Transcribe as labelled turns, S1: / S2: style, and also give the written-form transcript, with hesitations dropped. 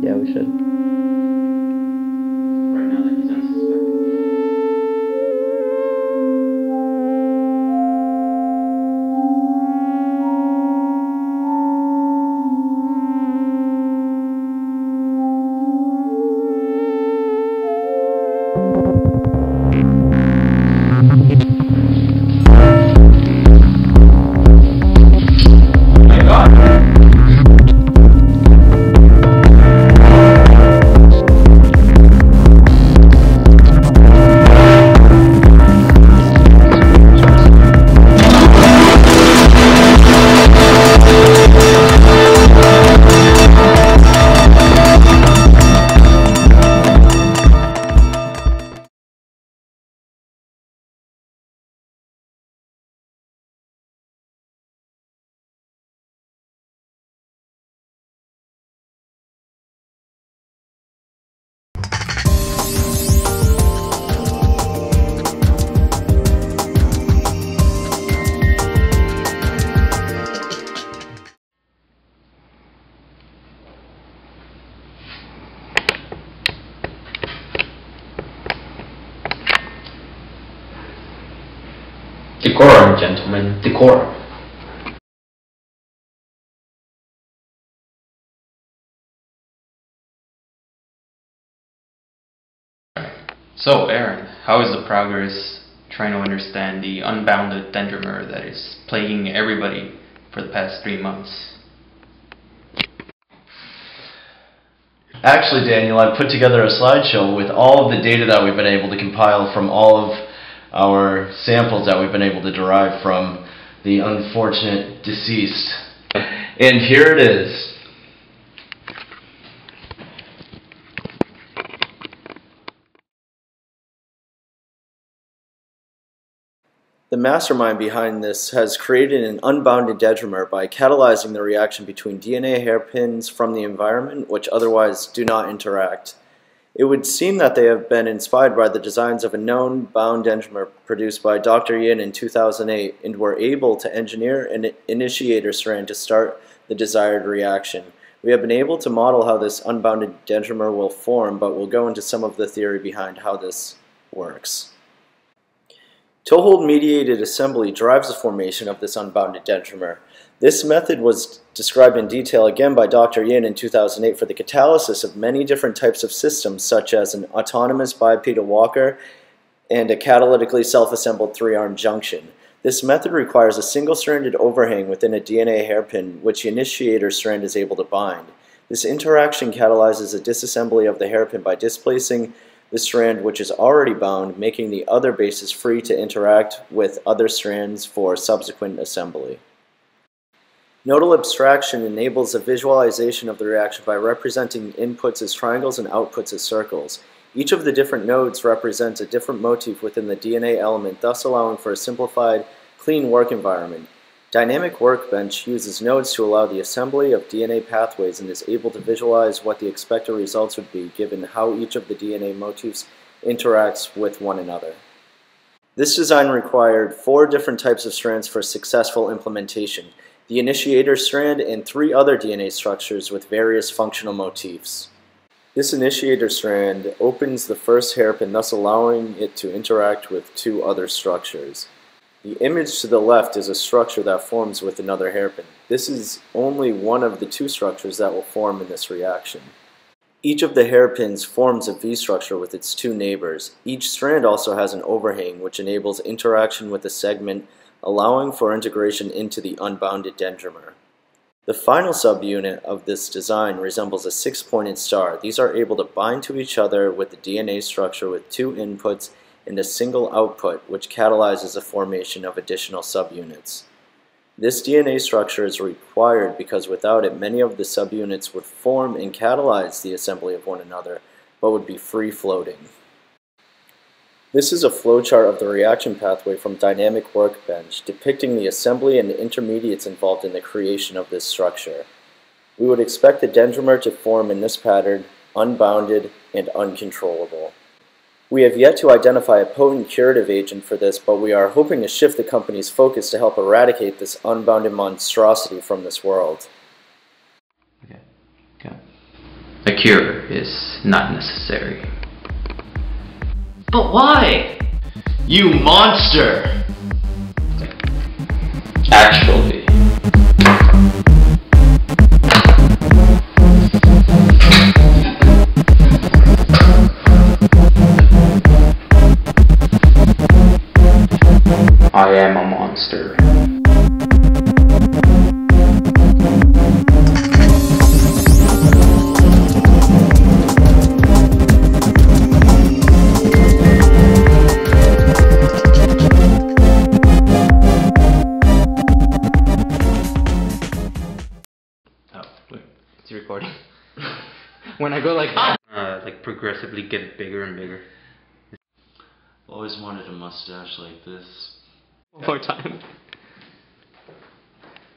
S1: Yeah, we should.
S2: Right now that he's unsuspecting. My God. Decorum, gentlemen, decorum. So, Aaron, how is the progress trying to understand the unbounded dendrimer that is plaguing everybody for the past 3 months?
S3: Actually, Daniel, I put together a slideshow with all of the data that we've been able to compile from all of our samples that we've been able to derive from the unfortunate deceased. And here it is.
S1: The mastermind behind this has created an unbounded dendrimer by catalyzing the reaction between DNA hairpins from the environment which otherwise do not interact. It would seem that they have been inspired by the designs of a known bound dendrimer produced by Dr. Yin in 2008 and were able to engineer an initiator strand to start the desired reaction. We have been able to model how this unbounded dendrimer will form, but we'll go into some of the theory behind how this works. Toehold mediated assembly drives the formation of this unbounded dendrimer. This method was described in detail again by Dr. Yin in 2008 for the catalysis of many different types of systems, such as an autonomous bipedal walker and a catalytically self-assembled three-arm junction. This method requires a single-stranded overhang within a DNA hairpin, which the initiator strand is able to bind. This interaction catalyzes a disassembly of the hairpin by displacing the strand which is already bound, making the other bases free to interact with other strands for subsequent assembly. Nodal abstraction enables a visualization of the reaction by representing inputs as triangles and outputs as circles. Each of the different nodes represents a different motif within the DNA element, thus allowing for a simplified, clean work environment. Dynamic Workbench uses nodes to allow the assembly of DNA pathways and is able to visualize what the expected results would be given how each of the DNA motifs interacts with one another. This design required 4 different types of strands for successful implementation: the initiator strand and 3 other DNA structures with various functional motifs. This initiator strand opens the first hairpin, thus allowing it to interact with 2 other structures. The image to the left is a structure that forms with another hairpin. This is only one of the 2 structures that will form in this reaction. Each of the hairpins forms a V structure with its 2 neighbors. Each strand also has an overhang which enables interaction with the segment, allowing for integration into the unbounded dendrimer. The final subunit of this design resembles a 6-pointed star. These are able to bind to each other with the DNA structure with 2 inputs and a single output, which catalyzes the formation of additional subunits. This DNA structure is required because without it, many of the subunits would form and catalyze the assembly of one another, but would be free-floating. This is a flowchart of the reaction pathway from Dynamic Workbench, depicting the assembly and the intermediates involved in the creation of this structure. We would expect the dendrimer to form in this pattern, unbounded and uncontrollable. We have yet to identify a potent curative agent for this, but we are hoping to shift the company's focus to help eradicate this unbounded monstrosity from this world.
S2: Okay. A cure is not necessary.
S3: But why? You monster!
S2: Actually, I am a monster. Oh, wait, it's recording. When I go like that, like progressively get bigger and bigger.
S3: Always wanted a mustache like this.
S2: One more time.